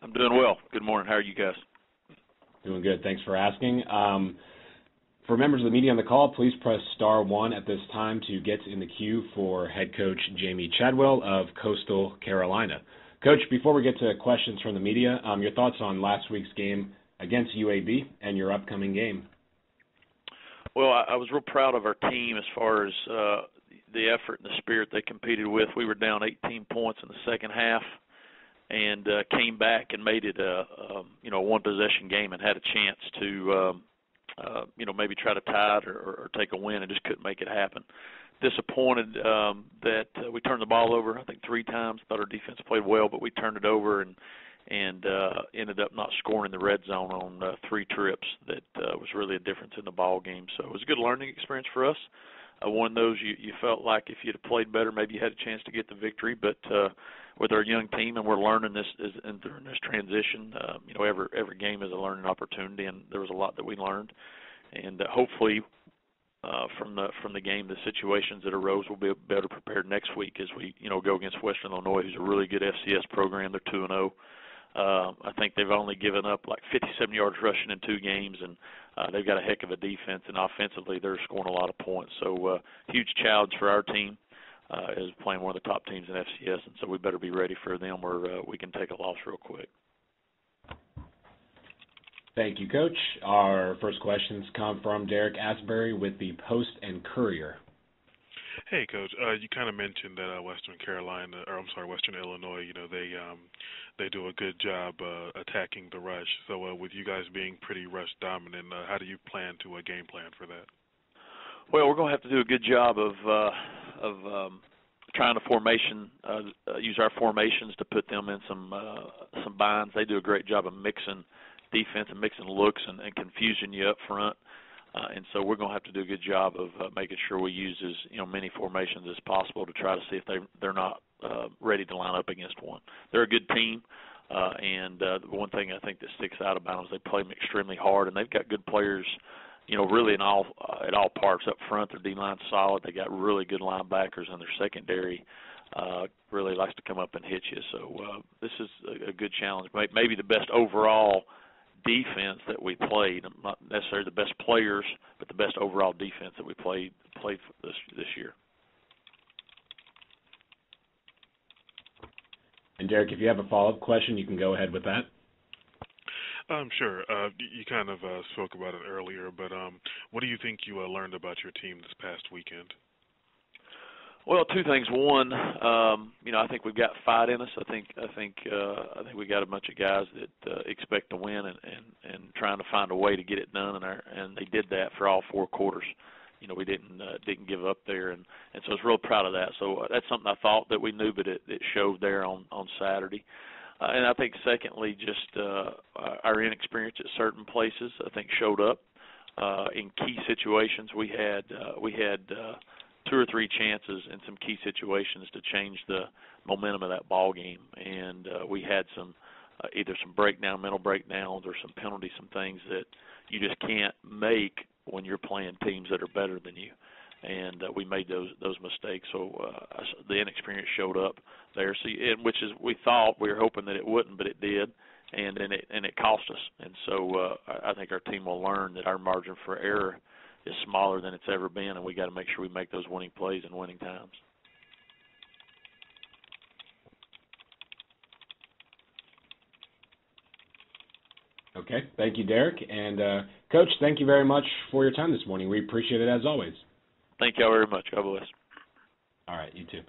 I'm doing well. Good morning. How are you guys? Doing good. Thanks for asking. For members of the media on the call, please press *1 at this time to get in the queue for head coach Jamey Chadwell of Coastal Carolina. Coach, before we get to questions from the media, your thoughts on last week's game against UAB and your upcoming game? Well, I was real proud of our team as far as the effort and the spirit they competed with. We were down 18 points in the second half and came back and made it a one-possession game and had a chance to maybe try to tie it or take a win and just couldn't make it happen. Disappointed that we turned the ball over, I think, 3 times. Thought our defense played well, but we turned it over and ended up not scoring in the red zone on 3 trips. That was really a difference in the ball game. So it was a good learning experience for us. One of those you felt like if you'd have played better, maybe you had a chance to get the victory. But with our young team, and we're learning this during this transition, every game is a learning opportunity, and there was a lot that we learned. And hopefully from the game, the situations that arose will be better prepared next week as we go against Western Illinois, who's a really good FCS program. They're 2-0. I think they've only given up like 57 yards rushing in 2 games, and they've got a heck of a defense, and offensively they're scoring a lot of points. So huge challenge for our team is playing one of the top teams in FCS, and so we better be ready for them or we can take a loss real quick. Thank you, Coach. Our first questions come from Derek Asbury with the Post and Courier. Hey, Coach. You kind of mentioned that Western Illinois. They do a good job attacking the rush. So, with you guys being pretty rush dominant, how do you plan to game plan for that? Well, we're going to have to do a good job of trying to use our formations to put them in some binds. They do a great job of mixing defense and mixing looks and confusing you up front. And so we're going to have to do a good job of making sure we use as many formations as possible to try to see if they're not ready to line up against one. They're a good team, and the one thing I think that sticks out about them is they play them extremely hard, and they've got good players, really at all parts. Up front, their D-line's solid. They got really good linebackers, and their secondary really likes to come up and hit you. So this is a good challenge. Maybe the best overall defense that we played, not necessarily the best players, but the best overall defense that we played this year. And Derek, if you have a follow-up question, you can go ahead with that. Sure. You kind of spoke about it earlier, but what do you think you learned about your team this past weekend? Well, 2 things. One, I think we've got fight in us. I think we got a bunch of guys that expect to win and trying to find a way to get it done, and they did that for all 4 quarters. We didn't give up there, and so I was real proud of that. So that's something I thought that we knew, but it showed there on Saturday. And I think secondly, just our inexperience at certain places I think showed up in key situations. We had 2 or 3 chances in some key situations to change the momentum of that ball game, and we had some either some mental breakdowns, or some penalties, some things that you just can't make when you're playing teams that are better than you, and we made those mistakes. So the inexperience showed up there. So, which is we were hoping that it wouldn't, but it did, and it cost us. And so I think our team will learn that our margin for error is smaller than it's ever been, and we got to make sure we make those winning plays in winning times. Okay, thank you, Derek. And Coach, thank you very much for your time this morning. We appreciate it as always. Thank you all very much. God bless. All right, you too.